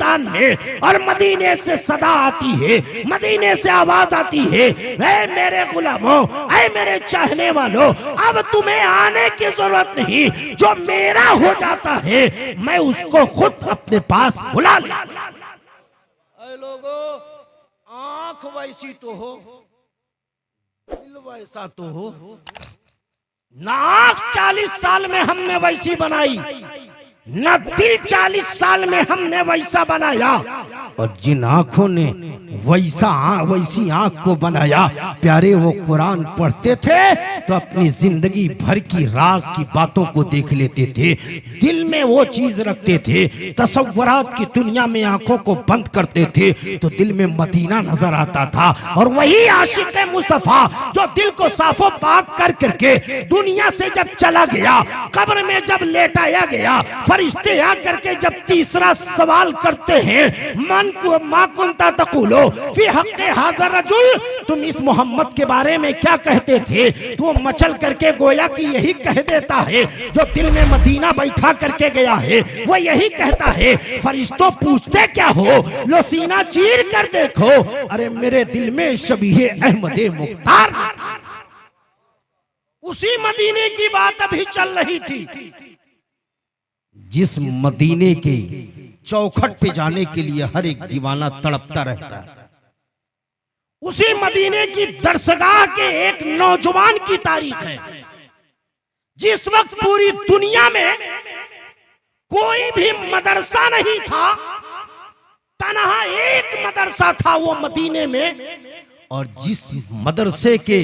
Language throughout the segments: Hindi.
शैतान में, और मदीने से सदा आती है, मदीने से आवाज आती है, ऐ मेरे गुलामों, ऐ मेरे चाहने वालों, अब तुम्हें आने की जरूरत नहीं, जो मेरा हो जाता है मैं उसको खुद अपने पास बुला ले। लोगों, आंख वैसी तो हो, दिल वैसा तो हो ना। आंख 40 साल में हमने वैसी बनाई, न दिल 40 साल में हमने वैसा बनाया, और जिन आंखों ने वैसी आंख को बनाया, प्यारे वो कुरान पढ़ते थे तो अपनी जिंदगी भर की राज की बातों को देख लेते थे, दिल में वो चीज रखते थे, तसव्वुरात की दुनिया में आंखों को बंद करते थे तो दिल में मदीना नजर आता था। और वही आशिक मुस्तफा जो दिल को साफो पाक कर करके दुनिया से जब चला गया, कब्र में जब लेटाया गया, फरिश्ते आकर के जब तीसरा सवाल करते हैं, मन को मा कुंता तकुलो फी हक़्क़ि हाज़ा रजुल, तुम इस मोहम्मद के बारे में क्या कहते थे, तो मचल करके गोया कि यही कह देता है जो दिल में मदीना बैठा करके गया है, वो यही कहता है। फरिश्तों पूछते क्या हो, लो सीना चीर कर देखो, अरे मेरे दिल में शबीहे अहमदे मुख्तार। उसी मदीने की बात अभी चल रही थी, जिस मदीने के चौखट पे जाने के लिए हर एक दीवाना तड़पता रहता है। उसी मदीने की दरसगाह के एक नौजवान की तारीख है, जिस वक्त पूरी दुनिया में कोई भी मदरसा नहीं था, तनहा एक मदरसा था वो मदीने में, और जिस मदरसे के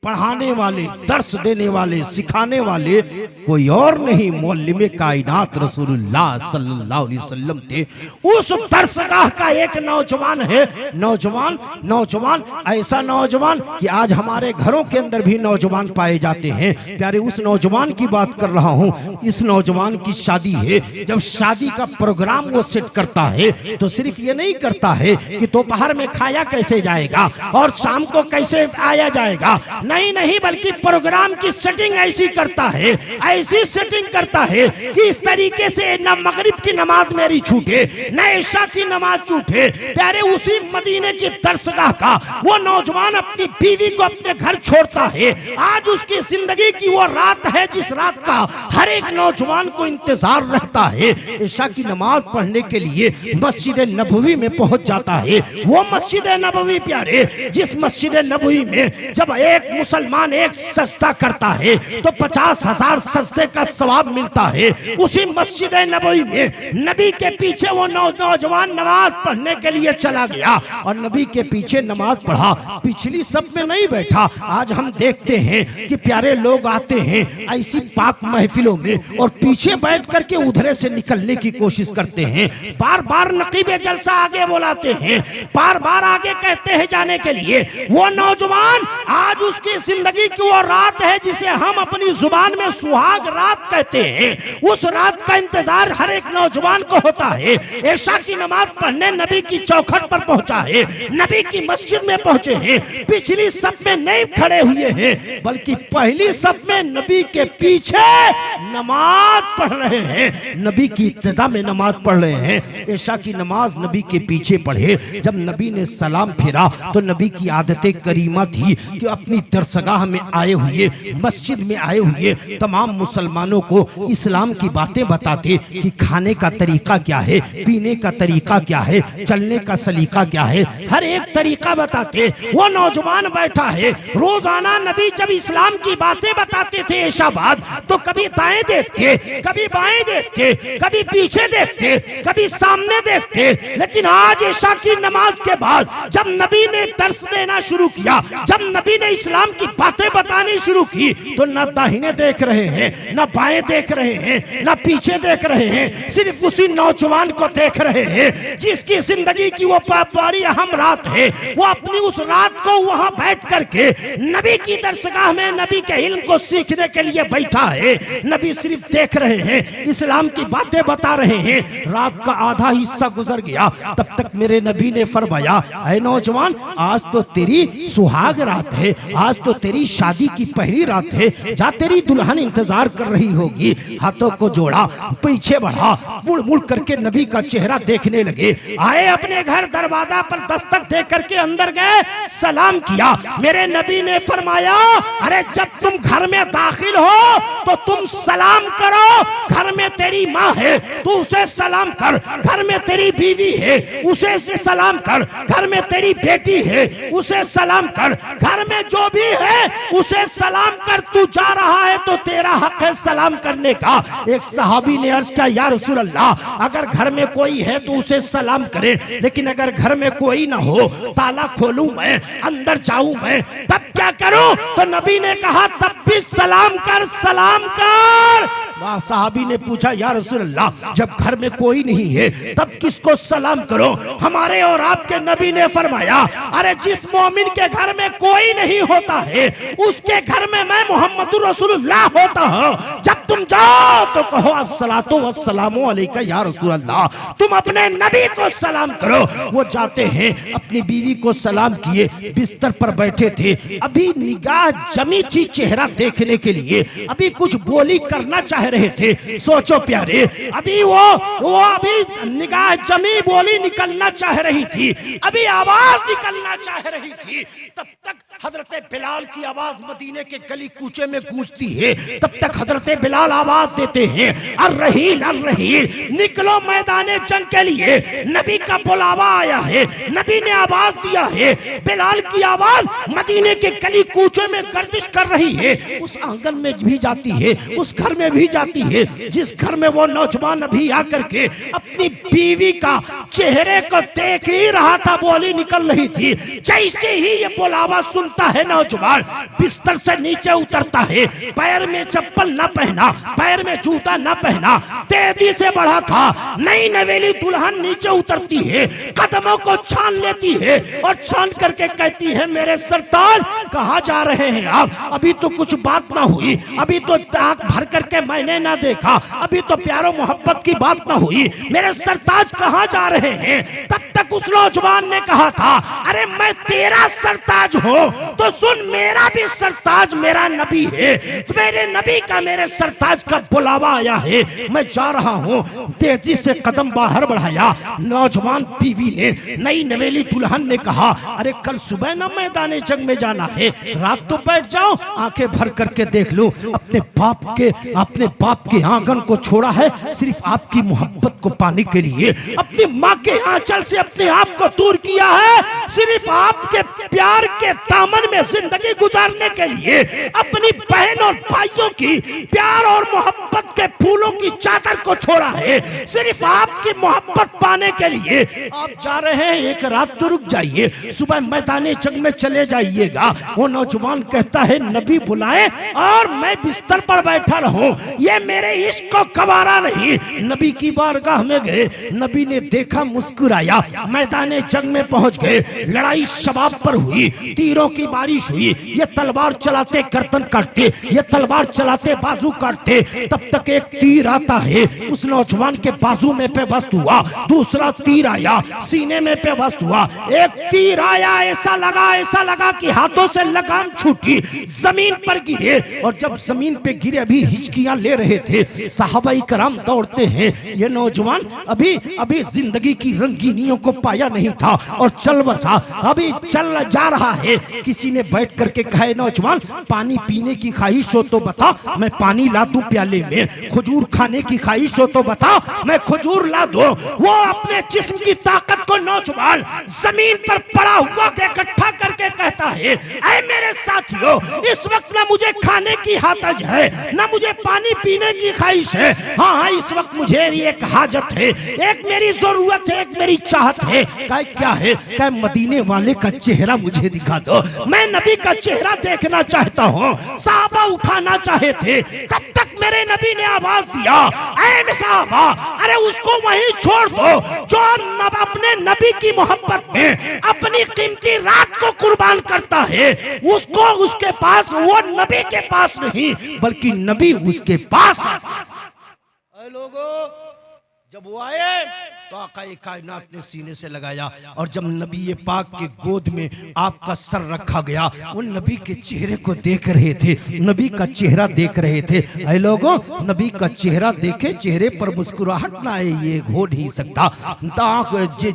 पढ़ाने वाले, दर्स देने वाले, सिखाने वाले कोई और नहीं, मौल्लिम कायनात रसूलुल्लाह सल्लल्लाहु अलैहि वसल्लम थे। उस दरसगाह का एक नौजवान है, नौजवान ऐसा नौजवान कि आज हमारे घरों के अंदर भी नौजवान पाए जाते हैं। प्यारे उस नौजवान की बात कर रहा हूँ। इस नौजवान की शादी है, जब शादी का प्रोग्राम वो सेट करता है तो सिर्फ ये नहीं करता है कि दोपहर में खाया कैसे जाएगा और शाम को कैसे आया जाएगा, नहीं, बल्कि प्रोग्राम की सेटिंग ऐसी करता है, ऐसी सेटिंग करता है कि इस तरीके से न मगरिब की नमाज मेरी छूटे, न इशा की नमाज छूटे। प्यारे उसी मदीने की दरसगाह का वो नौजवान अपनी बीवी को अपने घर छोड़ता है। आज उसकी जिंदगी की वो रात है जिस रात का हर एक नौजवान को इंतजार रहता है। इशा की नमाज पढ़ने के लिए मस्जिद नबवी में पहुंच जाता है। वो मस्जिद नबवी प्यारे, जिस मस्जिद नबवी में जब एक मुसलमान एक सजदा करता है तो 50,000 सजदे का सवाब मिलता है। उसी मस्जिद नबवी में नबी के पीछे वो नौजवान नमाज पढ़ने के लिए चला गया और नबी के पीछे नमाज पढ़ा, पिछली सब में नहीं बैठा। आज हम देखते हैं कि प्यारे लोग आते हैं ऐसी पाक महफिलों में और पीछे बैठ करके उधरे से निकलने की कोशिश करते हैं। बार बार नकीबे जलसा आगे बुलाते हैं, बार बार आगे कहते हैं जाने के लिए। वो नौजवान आज उसकी जिंदगी की वो रात है जिसे हम अपनी जुबान में सुहाग रात कहते हैं। उस रात का इंतजार हर एक नौजवान को होता है। इशा की नमाज पढ़ने नबी की चौखट पर पहुंचा है, नबी की मस्जिद में पहुंचे हैं। पिछली सब में नहीं खड़े हुए हैं बल्कि पहली सब में नबी के पीछे नमाज पढ़ रहे हैं, नबी की इब्तिदा में नमाज पढ़ रहे हैं। इशा की नमाज नबी के पीछे पढ़े। जब नबी ने सलाम फेरा तो नबी की आदत करीमा थी कि अपनी दरसगाह में आए हुए, मस्जिद में आए हुए तमाम मुसलमानों को इस्लाम की बातें बताते कि खाने का तरीका क्या है, पीने का तरीका क्या है, चलने का सलीका क्या है, हर एक तरीका बताते। वो नौजवान बैठा है, रोजाना नबी जब इस्लाम की बातें बताते थे ऐशाबाद, तो कभी दाएं देखते, कभी बाएं देखते, कभी पीछे देखते, कभी सामने देखते। लेकिन आज इशा की नमाज के बाद जब नबी ने दर्स देना शुरू किया, जब नबी ने इस्लाम की बातें बतानी शुरू की, तो न दाहिने देख रहे हैं, न बाएं देख रहे हैं, न पीछे देख रहे हैं, सिर्फ उसी नौजवान को देख रहे हैं जिसकी जिंदगी की वो बड़ी अहम रात है। वो अपनी उस रात को वहां बैठ करके नबी की दरसगाह में नबी के इल्म को सीखने के लिए बैठा है। नबी सिर्फ देख रहे हैं, इस्लाम की बातें बता रहे हैं। रात का आधा हिस्सा गुजर गया, तब तक मेरे नबी ने फरमाया, ऐ नौजवान, आज तो तेरी सुहाग रात है, आज आज तो तेरी शादी की पहली रात है, जा तेरी दुल्हन इंतजार कर रही होगी। हाथों को जोड़ा, पीछे बढ़ा, मुड़ मुड़ करके नबी का चेहरा देखने लगे। आए अपने घर, दरवाजा पर दस्तक दे करके अंदर गए, सलाम किया। मेरे नबी ने फरमाया, अरे जब तुम घर में दाखिल हो तो तुम सलाम करो। घर में तेरी माँ है तो उसे सलाम कर, घर में तेरी बीवी है उसे सलाम कर, घर में तेरी बेटी है उसे सलाम कर, घर में जो भी है उसे सलाम कर। तू जा रहा है तो तेरा हक है सलाम करने का। एक सहाबी ने अर्ज किया, या रसूल अल्लाह, अगर घर में कोई है तो उसे सलाम करे, लेकिन अगर घर में कोई ना हो, ताला खोलूं मैं, अंदर जाऊं मैं, तब क्या करूं? तो नबी ने कहा, तब भी सलाम कर, सलाम कर। वह सहाबी ने पूछा, या रसूल अल्लाह, जब घर में कोई नहीं है तब किसको सलाम करो? हमारे और आपके नबी ने फरमाया, अरे जिस मोमिन के घर में कोई नहीं होता है उसके घर में मैं मोहम्मदुर रसूलुल्लाह होता हूं। जब तुम जाओ तो कहो अस्सलातु वस्सलामु अलैका या रसूल अल्लाह, तुम अपने नबी को सलाम करो। वो जाते हैं, अपनी बीवी को सलाम किए, बिस्तर पर बैठे थे, अभी निगाह जमी थी चेहरा देखने के लिए, अभी कुछ बोली करना चाह रहे थे। सोचो प्यारे, अभी वो अभी निगाह जमी, बोली निकलना चाह रही थी, अभी आवाज निकलना चाह रही थी, तब तक हजरत बिलाल की आवाज मदीने के गली कूचे में गूंजती है। तब तक हजरत बिलाल आवाज देते हैं, अर्रहील अर्रहील, निकलो मैदाने जंग के लिए, नबी का बुलावा आया है। नबी ने आवाज दिया है। बिलाल की आवाज मदीने के गली कूचे में गर्दिश कर रही है, उस आंगन में भी जाती है, उस घर में भी जाती है जिस घर में वो नौजवान अभी आकर के अपनी बीवी का चेहरे को देख ही रहा था, बोली निकल रही थी। जैसे ही ये बुलावा सुनता है नौजवान बिस्तर से नीचे उतरता है, पैर में चप्पल न पहना, पैर में जूता न पहना, तेजी से बढ़ा था। नई नवेली दुल्हन नीचे उतरती है, कदमों को छान लेती है और छान करके कहती है, मेरे सरताज कहाँ जा रहे हैं आप? अभी तो कुछ बात ना हुई, अभी तो आंख भर करके मैंने ना देखा, अभी तो प्यारो मोहब्बत की बात ना हुई, मेरे सरताज कहाँ जा रहे हैं? तब तक उस नौजवान ने कहा था, अरे मैं तेरा सरताज हूँ तो सुन, मेरा भी सरताज मेरा नबी है, तो मेरे नबी का, मेरे सरताज का बुलावा आया है, मैं जा रहा हूँ। तेजी से कदम बाहर बढ़ाया। नौजवान बीवी ने, नई नवेली दुल्हन ने कहा, अरे कल सुबह ना मैदाने जंग में जाना है, रात तो बैठ जाओ, आंखें भर करके देख लो। अपने बाप के आंगन को छोड़ा है सिर्फ आपकी मोहब्बत को पाने के लिए, अपनी माँ के आंचल से अपने आप को दूर किया है सिर्फ आपके प्यार के दामन में जिंदगी गुजारने के लिए, अपनी बहन और भाइयों की प्यार और मोहब्बत के फूलों की चादर को छोड़ा है सिर्फ आपकी मोहब्बत पाने के लिए। आप जा रहे हैं, एक रात तो रुक जाइए, सुबह मैदाने जंग में चले जाइएगा। वो नौजवान कहता है, नबी बुलाए और मैं बिस्तर पर बैठा रहूं, ये मेरे इश्क को गवारा नहीं। नबी की बारगाह में गए, नबी ने देखा, मुस्कुराया, मैदाने जंग में पहुंच गए। लड़ाई शबाब पर हुई, तीरों की बारिश हुई, ये तलवार चलाते गर्दन काटते, ये तलवार चलाते बाजू काटते। तब तक एक तीर आता है, उस नौजवान के बाजू में पेवस्त हुआ, दूसरा तीर आया, सीने में पेवस्त हुआ, एक तीर आया, ऐसा लगा कि हाथों से लगाम छूटी, जमीन पर गिरे। और जब जमीन पे गिरे, अभी हिचकियां ले रहे थे, सहाबाई कराम दौड़ते हैं, ये नौजवान अभी जिंदगी की रंगीनियों को पाया नहीं था और चल बसा, अभी चल जा रहा है। किसी ने बैठ करके कहा, नौजवान पानी पीने की ख्वाहिश हो तो बता, मैं पानी ला दूं प्याले में, खजूर खाने की ख्वाहिश हो तो बता, मैं खजूर ला दूं। वो अपने जिस्म की ताकत को नौजवान जमीन पर पड़ा हुआ इकट्ठा करके कहता है, ऐ मेरे साथियों, इस वक्त ना मुझे खाने की हाजत है, ना मुझे पानी पीने की ख्वाहिश है, हाँ, इस वक्त मुझे एक हाजत है, एक मेरी जरूरत है, एक मेरी चाहत है। क्या है? क्या मदीने वाले का चेहरा मुझे दिखा दो, मैं नबी का चेहरा देखना चाहता हूँ। साहबा उठाना चाहे थे, तब तक मेरे नबी ने आवाज दिया, ऐ साहबा, अरे उसको वहीं छोड़ दो जो अपने नबी की मोहब्बत में अपनी कीमती रात को कुर्बान करता है। उसको उसके पास, वो नबी के पास नहीं बल्कि नबी उसके पास है। लोगों, जब वो आए तो आकाए कायनात ने सीने से लगाया और जब नबी पाक के गोद में आपका सर रखा गया, वो नबी के चेहरे को देख रहे थे, नबी का चेहरा देख रहे थे। ऐ लोगों, नबी का चेहरा देखे, चेहरे पर मुस्कुराहट ना आए ये हो नहीं सकता।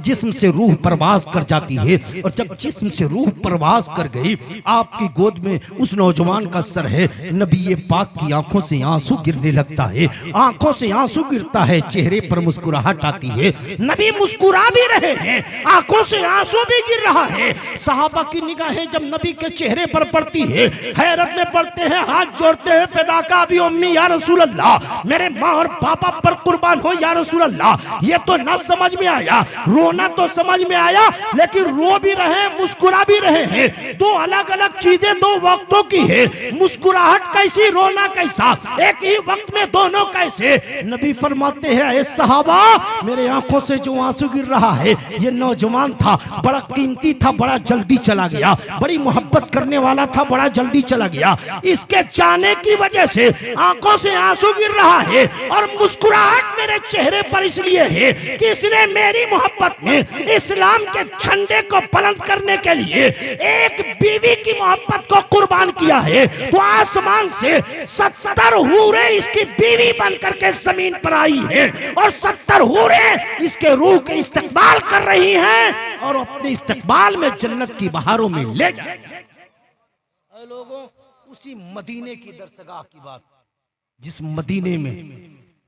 जिस्म से रूह परवास कर जाती है और जब जिस्म से रूह परवास कर गई, आपकी गोद में उस नौजवान का सर है, नबी पाक की आंखों से आंसू गिरने लगता है, आंखों से आंसू गिरता है, चेहरे पर मुस्कुराहट आती है। नबी मुस्कुरा भी रहे हैं, आंखों से आंसू भी गिर रहा है। सहाबा की निगाहें जब नबी के चेहरे पर पड़ती है, हैरत में पड़ते हैं, हाथ जोड़ते हैं, फिदा का भी उम्मी या रसूल अल्लाह, मेरे माँ और पापा पर कुर्बान हो या रसूल अल्लाह। ये तो ना समझ में आया, रोना तो समझ में आया, लेकिन रो भी रहे, मुस्कुरा भी रहे हैं। दो अलग अलग चीजें दो वक्तों की है, मुस्कुराहट कैसी, रोना कैसा, एक ही वक्त में दोनों कैसे। नबी फरमाते हैं, ए सहाबा, मेरे आंखों से जो आंसू गिर रहा है, ये नौजवान था, बड़ा कीमती था, बड़ा जल्दी चला गया, बड़ी मोहब्बत करने वाला था, बड़ा जल्दी चला गया। इसके जाने की वजह से आंखों से आंसू गिर रहा है और मुस्कुराहट मेरे चेहरे पर इसलिए है कि इसने मेरी मोहब्बत में इस्लाम के झंडे को बुलंद करने के लिए एक बीवी की मोहब्बत को कुर्बान किया है। तो आसमान से 70 हूरें इसकी बीवी बनकर के जमीन पर आई है और 70 हूरें इसके रूह के इस्तकबाल कर रही हैं और अपने इस्तकबाल में जन्नत की बहारों में ले जाएंगे। लोगों, उसी मदीने की दरसगाह की बात,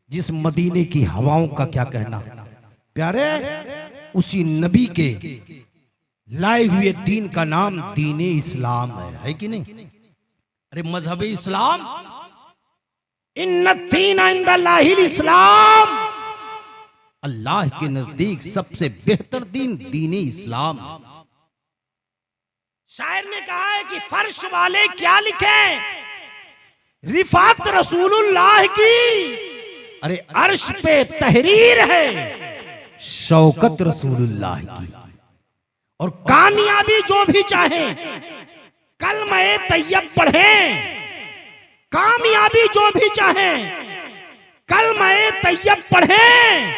जिस मदीने की हवाओं का क्या कहना प्यारे, उसी नबी के लाए हुए दीन का नाम दीन इस्लाम है कि नहीं? अरे मजहब इस्लाम, इन्ना दीन इंदल्लाहिल इस्लाम, अल्लाह के नजदीक सबसे बेहतर दीन दीन इस्लाम। शायर ने कहा है कि फर्श वाले क्या लिखें, रिफात रसूलुल्लाह की, अरे अर्श पे तहरीर है शौकत रसूलुल्लाह की। और कामयाबी जो भी चाहे कलमे तैयब पढ़ें, कामयाबी जो भी चाहे कलमे तैयब पढ़ें,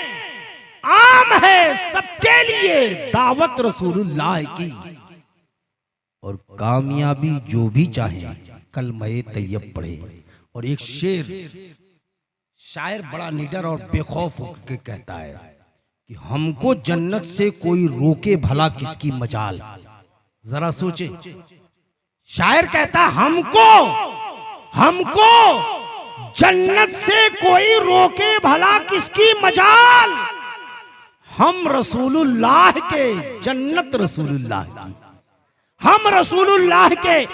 आम है सबके लिए दावत रसूलुल्लाह की। और कामयाबी जो भी चाहे कलमे तैयब पढ़े। और एक शेर शायर बड़ा निडर और बेखौफ होकर कहता है कि हमको जन्नत से कोई रोके भला किसकी मजाल। जरा सोचे, शायर कहता हमको जन्नत से कोई रोके भला किसकी मजाल, हम रसूलुल्लाह के जन्नत रसूलुल्लाह की, हम रसूलुल्लाह के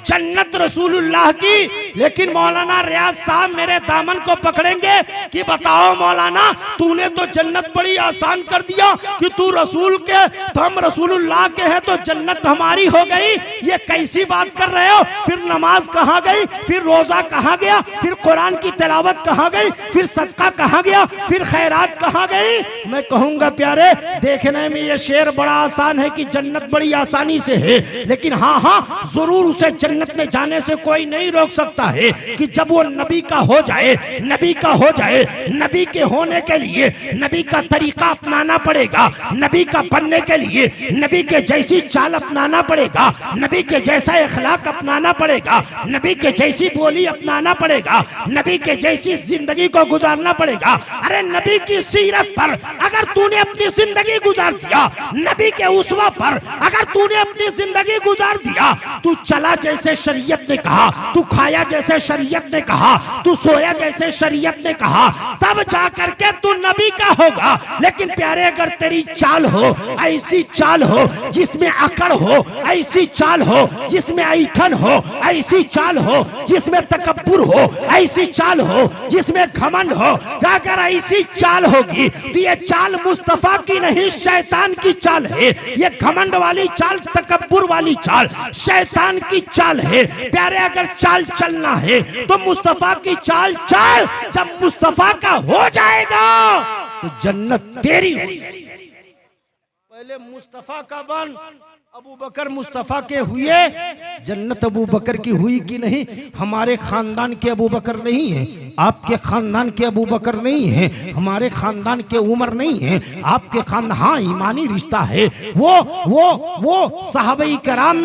जन्नत रसूलुल्लाह की। लेकिन मौलाना रियाज साहब मेरे दामन को पकड़ेंगे कि बताओ मौलाना, तूने तो जन्नत बड़ी आसान कर दिया कि तू रसूल के, तो हम रसूलुल्लाह के हैं तो जन्नत हमारी हो गई। ये कैसी बात कर रहे हो? फिर नमाज कहाँ गई, फिर रोजा कहाँ गया, फिर कुरान की तिलावत कहाँ गई, फिर सदका कहाँ गया, फिर खैरात कहाँ गई? मैं कहूंगा प्यारे, देखने में ये शेर बड़ा आसान है कि जन्नत बड़ी आसानी से है, लेकिन हाँ जरूर उसे जन्नत में जाने से कोई नहीं रोक सकता है कि जब वो नबी का हो जाए, नबी का हो जाए। नबी के होने के लिए नबी का तरीका अपनाना पड़ेगा, नबी का बनने के लिए नबी के जैसी चाल अपनाना पड़ेगा, नबी के जैसा इखलाक अपनाना पड़ेगा, नबी के जैसी बोली अपनाना पड़ेगा, नबी के जैसी जिंदगी को गुजारना पड़ेगा। अरे नबी की सीरत पर अगर तूने अपनी जिंदगी गुजार दिया, नबी के उसवा पर अगर तूने अपनी जिंदगी गुजार दिया, तू चला जैसे शरीयत ने कहा, तू खाया जैसे शरीयत ने कहा, तू सोया जैसे शरीयत ने कहा, तब जा करके तू नबी का होगा। लेकिन प्यारे, अगर तेरी चाल हो, ऐसी चाल हो जिसमें अकड़ हो, ऐसी चाल हो जिसमें ऐठन हो, ऐसी चाल हो जिसमें तकब्बुर हो, ऐसी चाल हो जिसमें घमंड हो, अगर ऐसी चाल होगी तो ये चाल मुस्तफा की नहीं, शैतान की चाल है। ये घमंड वाली चाल, तकब्बुर वाली चाल शैतान की चाल है। प्यारे, अगर चाल चलना है तो मुस्तफा की चाल चल, जब मुस्तफा का हो जाएगा तो जन्नत तेरी हो जाएगी। पहले मुस्तफा का बन अबू बकर मुस्तफा के हुए, जन्नत अबू बकर की हुई कि नहीं? हमारे खानदान के अबू बकर नहीं है, आपके खानदान के अबू बकर नहीं है, हमारे खानदान के उमर नहीं है, आपके खानदान, हाँ ईमानी रिश्ता है। वो सहाबाई कराम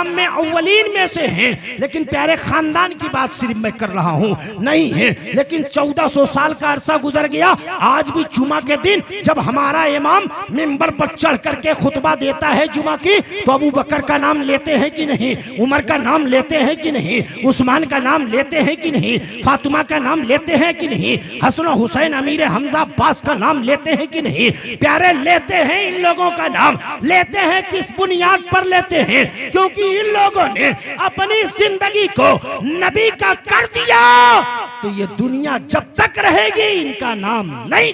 में अव्वलीन में से हैं, लेकिन प्यारे खानदान की बात सिर्फ मैं कर रहा हूँ नहीं है। लेकिन 1400 साल का अरसा गुजर गया, आज भी जुमा के दिन जब हमारा इमाम मिंबर पर चढ़ करके खुतबा देता है जुमा की, तो अबू बकर का नाम लेते हैं कि नहीं? उमर का नाम लेते हैं कि नहीं? उस्मान का नाम लेते हैं कि नहीं? फातिमा का नाम लेते हैं कि नहीं? हसन हुसैन अमीर हमजा अब्बास का नाम लेते हैं कि नहीं? प्यारे लेते हैं। इन लोगों का नाम लेते हैं किस बुनियाद पर लेते हैं? क्योंकि इन लोगों ने अपनी जिंदगी को नबी का कर दिया, तो ये दुनिया जब तक रहेगी इनका नाम नहीं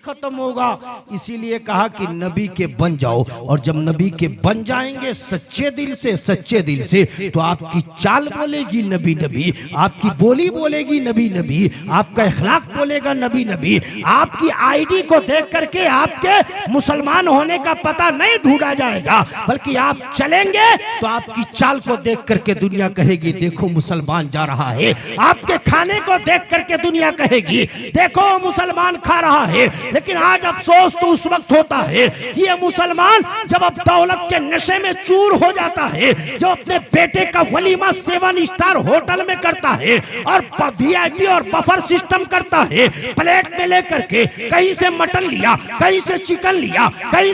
खत्म होगा। इसीलिए कहा कि नबी के बन जाओ, और जब नबी के बन जाएंगे सच्चे दिल से तो आपकी चाल बोलेगी नबी नबी, आपकी बोली बोलेगी नबी नबी, आपका इखलाक बोलेगा नबी नबी। आपकी आईडी को देख करके आपके मुसलमान होने का पता नहीं ढूंढा जाएगा, बल्कि आप चलेंगे तो आपकी चाल को देख करके दुनिया कहेगी देखो मुसलमान जा रहा है। आपके खाने को देख करके दुनिया कहेगी देखो मुसलमान खा रहा है। लेकिन आज अफसोस तो उस वक्त होता है कि ये मुसलमान जब अब दौलत के नशे में चूर हो जाता है, जो अपने बेटे का वलीमा 7 स्टार होटल में करता है और वीआईपी और बफर सिस्टम करता है, प्लेट में लेकर के कहीं से मटन लिया, कहीं से चिकन लिया, कहीं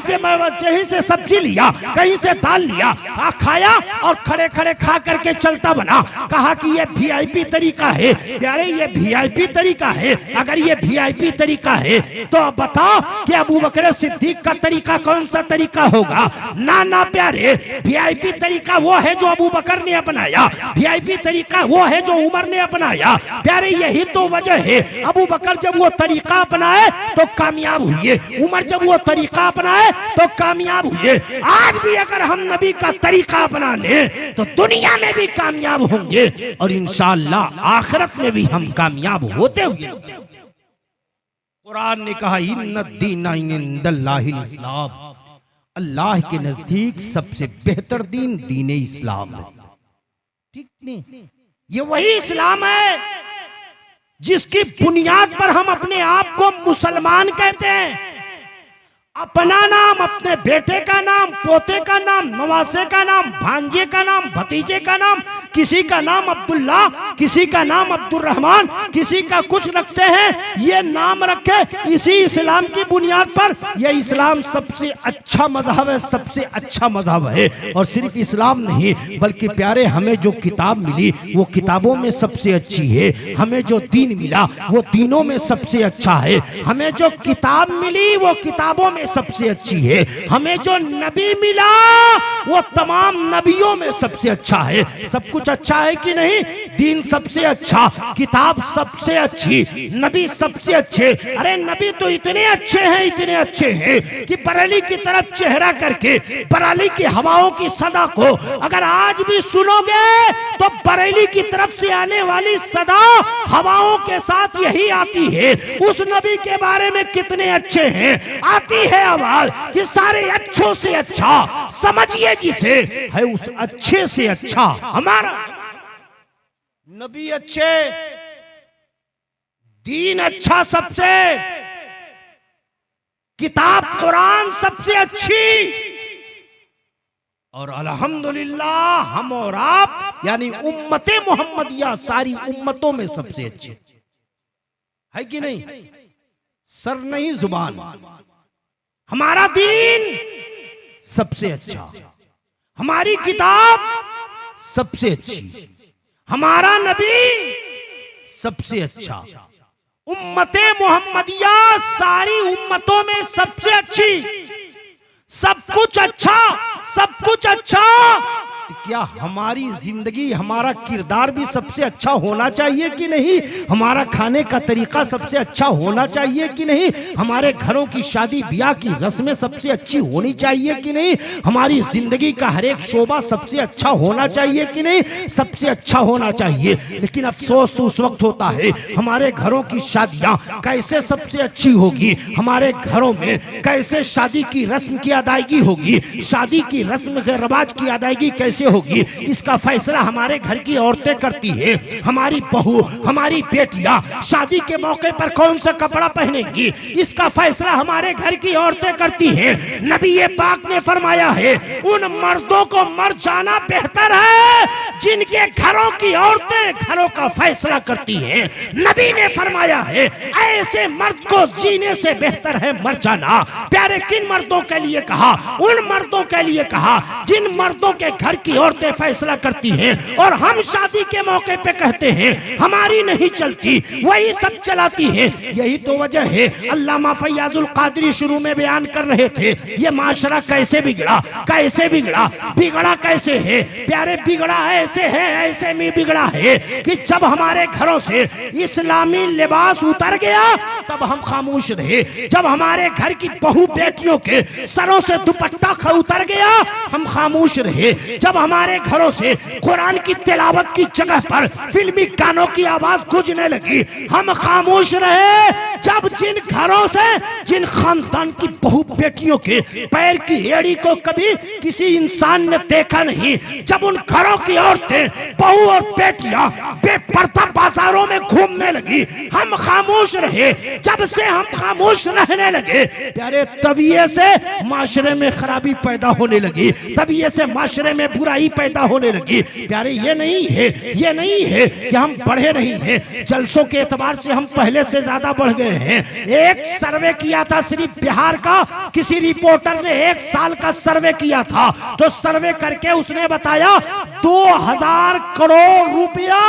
से सब्जी लिया, कहीं से दाल लिया, खाया और खड़े खड़े खा करके चलता बना। कहा कि ये वीआईपी तरीका है। प्यारे ये वीआईपी तरीका है? अगर ये वीआईपी तरीका है तो बताओ कि अबू बकर सिद्दीक का तरीका कौन सा तरीका होगा? ना प्यारे, वीआईपी तरीका वो है जो अबू बकर ने अपनाया, वीआईपी तरीका वो है जो उमर ने अपनाया। प्यारे यही तो वजह है, अबू बकर जब वो तरीका अपनाए तो कामयाब हुए, उमर जब वो तरीका अपनाए तो कामयाब हुए। आज भी अगर हम नबी का तरीका अपना ले तो दुनिया में भी कामयाब होंगे और इंशाअल्लाह आखिरत में भी हम कामयाब होते हुए। कुरान ने कहा इन्नद्दीना इंदल्लाहिल इस्लाम, अल्लाह के नजदीक सबसे बेहतर दीन दीन इस्लाम है। ठीक नहीं? ये वही इस्लाम है जिसकी बुनियाद पर हम अपने आप को मुसलमान कहते हैं। अपना नाम, अपने बेटे का नाम, पोते का नाम, नवासे का नाम, भांजे का नाम, भतीजे का नाम, किसी का नाम अब्दुल्ला, किसी का नाम अब्दुल रहमान, किसी का कुछ रखते हैं। ये नाम रखे इसी इस्लाम की बुनियाद पर। यह इस्लाम सबसे अच्छा मजहब है, सबसे अच्छा मजहब है। और सिर्फ इस्लाम नहीं बल्कि प्यारे हमें जो किताब मिली वो किताबों में सबसे अच्छी है। हमें जो दीन मिला वो दीनों में सबसे अच्छा है। हमें जो किताब मिली वो किताबों में सबसे अच्छी है। हमें जो नबी मिला वो तमाम नबियों में सबसे अच्छा है। सब कुछ अच्छा है कि नहीं? दीन सबसे अच्छा, किताब सबसे अच्छी, नबी सबसे अच्छे। अरे नबी तो इतने अच्छे हैं कि बरेली की तरफ चेहरा करके बरेली की हवाओं की सदा को अगर आज भी सुनोगे तो बरेली की तरफ से आने वाली सदा हवाओं के साथ यही आती है। उस नबी के बारे में कितने अच्छे हैं, आती है आवाज कि सारे अच्छों से अच्छा, समझिए जिसे है उस अच्छे से अच्छा हमारा नबी। अच्छे, दीन अच्छा, सबसे किताब कुरान सबसे अच्छी, और अल्हम्दुलिल्लाह हम और आप यानी उम्मते मोहम्मदिया सारी उम्मतों में सबसे अच्छे है कि नहीं? सर नहीं जुबान, हमारा दीन सबसे अच्छा, हमारी किताब सबसे अच्छी, हमारा नबी सबसे अच्छा, उम्मते मोहम्मदिया सारी उम्मतों में सबसे अच्छी। सब कुछ अच्छा, सब कुछ अच्छा, तो क्या हमारी जिंदगी, हमारा किरदार भी सबसे अच्छा होना चाहिए कि नहीं? हमारा खाने का तरीका सबसे अच्छा होना चाहिए कि नहीं? हमारे घरों की शादी ब्याह की रस्में सबसे अच्छी होनी चाहिए कि नहीं? हमारी जिंदगी का हर एक शोबा सबसे अच्छा होना चाहिए कि नहीं? सबसे अच्छा होना चाहिए। लेकिन अफसोस तो उस वक्त होता है हमारे घरों की शादियां कैसे सबसे अच्छी होगी, हमारे घरों में कैसे शादी की रस्म की अदायगी होगी, शादी की रस्म के रिवाज की अदायगी कैसे होगी, इसका फैसला हमारे घर की औरतें करती है। हमारी बहू, हमारी बेटियां शादी के मौके पर कौन सा कपड़ा पहनेंगी, इसका फैसला हमारे घर की औरतें करती हैं। नबी पाक ने फरमाया है उन मर्दों को मर जाना बेहतर है जिनके घरों की औरतें घरों का फैसला करती हैं। नबी ने फरमाया है ऐसे मर्द को जीने से बेहतर है मर जाना। प्यारे किन मर्दों के लिए कहा? उन मर्दों के लिए कहा जिन मर्दों के घर की औरतें फैसला करती हैं और हम शादी के मौके पे कहते हैं हमारी नहीं चलती, वही सब चलाती है। यही तो वजह है अल्लामा फैयाजुल कादरी शुरू में बयान कर रहे थे ये माशरा कैसे बिगड़ा, कैसे बिगड़ा, बिगड़ा कैसे है? प्यारे बिगड़ा ऐसे है, ऐसे में बिगड़ा है कि जब हमारे घरों से इस्लामी लिबास उतर गया तब हम खामोश रहे। जब हमारे घर की बहू बेटियों के सरों से दुपट्टा उतर गया हम खामोश रहे। जब हमारे घरों से कुरान की तिलावत की जगह पर फिल्मी गानों की आवाज गूंजने लगी हम खामोश रहे। जब जिन घरों से, जिन खानदान की बहू बेटियों के पैर की एड़ी को कभी किसी इंसान ने देखा नहीं, जब उन घरों की औरतें, बहू और बेटियां बेपर्दा बाजारों में घूमने लगी हम खामोश रहे। जब से हम खामोश रहने लगे प्यारे तबिये से माशरे में खराबी पैदा होने लगी, तबिये से माशरे में बुराई पैदा होने लगी। प्यारे ये नहीं है, ये नहीं है कि हम बढ़े नहीं हैं, जलसों के एतबार से हम पहले से ज्यादा बढ़ गए हैं। एक सर्वे किया था सिर्फ बिहार का, किसी रिपोर्टर ने 1 साल का सर्वे किया था तो सर्वे करके उसने बताया 2000 करोड़ रुपया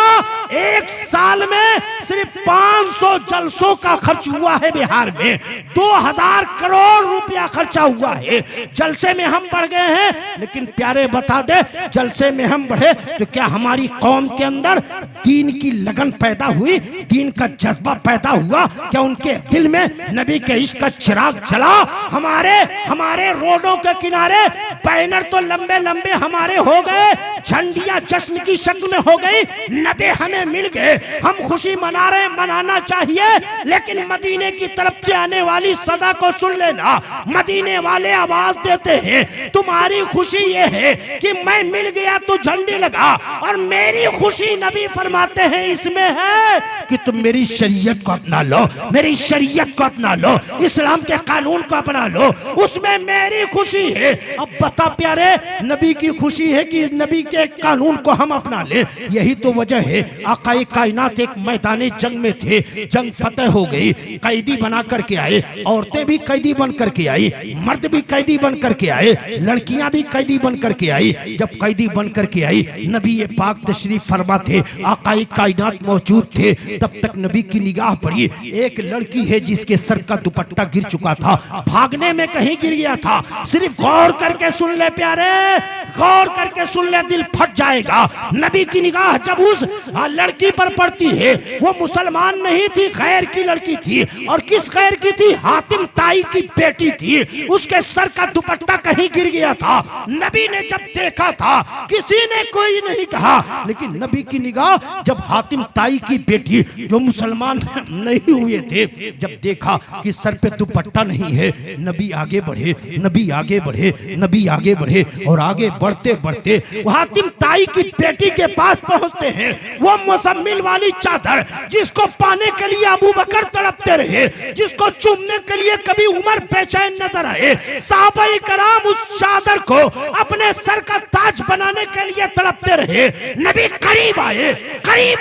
1 साल में सिर्फ 500 जलसों का खर्च हुआ है बिहार में। 2000 करोड़ रुपया खर्चा हुआ है। जलसे में हम बढ़ गए हैं, लेकिन प्यारे बता दे जलसे में हम बढ़े तो क्या हमारी कौम के अंदर दीन की लगन पैदा हुई, दीन का जज्बा पैदा हुआ? क्या उनके दिल में नबी के इश्क का चिराग जला? हमारे रोडों के किनारे बैनर तो लंबे लंबे हमारे हो गए, झंडियां जश्न की शक्ल में हो गई, नबी हमें मिल गए, हम खुशी मना रहे, मनाना चाहिए। लेकिन मदीने की तरफ से आने वाली सदा को सुन लेना, मदीने वाले आवाज देते हैं तुम्हारी खुशी ये है कि मैं मिल गया तो झंडी लगा, और मेरी खुशी नबी फरमाते हैं इसमें है कि तुम मेरी शरीयत को अपना लो, मेरी शरीयत को अपना लो, इस्लाम के कानून को अपना लो, उसमें मेरी खुशी है। अब बता प्यारे नबी की खुशी है कि नबी के कानून को हम अपना ले? यही तो वजह है आकाए कायनात एक मैदाने जंग में थे, जंग फतेह हो गई, कैदी बना करके आए, औरतें भी कैदी बन करके आई, मर्द भी कैदी बन करके आए, लड़कियां भी कैदी बन करके आई। जब कैदी बन करके आई नबी ये पाक तशरीफ फरमा थे, आकाए कायनात मौजूद थे, तब तक नबी की निगाह पड़ी एक लड़की है जिसके सर का दुपट्टा गिर चुका था, भागने में कहीं गिर गया था। सिर्फ गौर करके सुन ले प्यारे, गौर करके सुन ले, दिल फट जाएगा। नबी की निगाह जब उस लड़की पर पड़ती है, वो मुसलमान नहीं थी, खैर की लड़की थी। और किस खैर की थी? हातिम ताई की बेटी थी। उसके सर का दुपट्टा कहीं गिर गया था। नबी ने जब देखा था किसी ने कोई नहीं कहा, लेकिन नबी की निगाह जब हातिम ताई की बेटी जो मुसलमान नहीं हुए थे, जब देखा कि सर पे दुपट्टा नहीं है, नबी आगे बढ़े, नबी आगे बढ़े, नबी आगे बढ़े, और आगे बढ़ते बढ़ते हातिम ताई की बेटी के पास पहुंचते हैं। वो मुसम्मिल वाली चादर जिसको पाने के लिए अबू बकर तड़पते रहे, जिसको चूमने के लिए कभी उमर बेचैन नजर आए, साहबाए कराम उस चादर को अपने सर का ताज बनाने के लिए तड़पते रहे। नबी करीब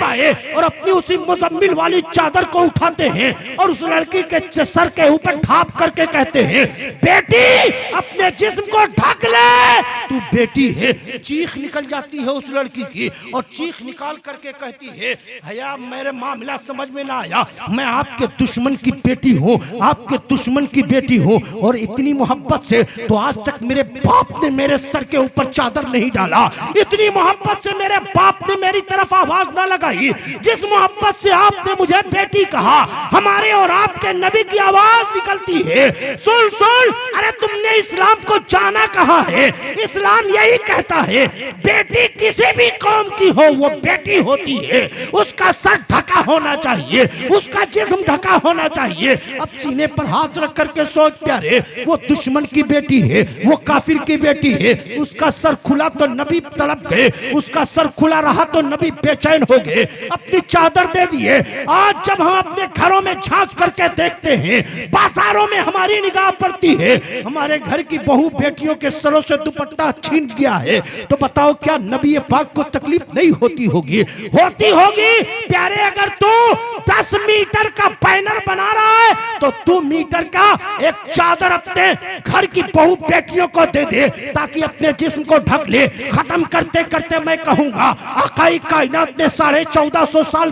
आए और अपनी उसी मुजम्मिल वाली चादर को उठाते हैं और उस लड़की के सर के ऊपर ढाप करके कहते हैं बेटी अपने जिस्म को ढक ढक ले, तू बेटी है। चीख निकल जाती है उस लड़की की और चीख निकाल करके कहती है, भैया मेरे मामला समझ में ना आया, मैं आपके दुश्मन की बेटी हूँ, आपके दुश्मन की बेटी हूँ। और इतनी मोहब्बत से तो आज तक मेरे बाप ने मेरे सर के ऊपर चादर नहीं डाला, इतनी मोहब्बत से मेरे बाप ने मेरी तरफ आवाज ना लगाई, जिस मोहब्बत से आपने मुझे बेटी कहा। हमारे और आपके नबी की आवाज निकलती है, सुन सुन, अरे तुमने इस्लाम को जाना कहाँ है? इस्लाम यही कहता है बेटी किसी भी कौम की हो वो बेटी होती है, उसका सर ढका होना चाहिए, उसका जिस्म ढका होना चाहिए। अब सीने पर हाथ रख करके सोच प्यारे, वो दुश्मन की बेटी है, वो काफिर की बेटी है, उसका सर खुला तो नबी तड़प गए, उसका सर खुला रहा तो नबी बेचैन हो गए, अपनी चादर दे दिए। आज जब हम अपने घरों में झांक करके देखते हैं, बाजारों में हमारी निगाह पड़ती है, हमारे घर की बहू बेटियों के सरों से दुपट्टा छीन गया है, तो बताओ क्या नबी पाक को तकलीफ नहीं होती होगी? होती होगी प्यारे। अगर तू 10 मीटर का बैनर बना रहा है तो 2 मीटर का एक चादर अपने घर की बहू बेटियों को दे दे, ताकि अपने जिस्म को ढक ले। खत्म करते करते मैं कहूंगा आकाई कायनात ने 1450 साल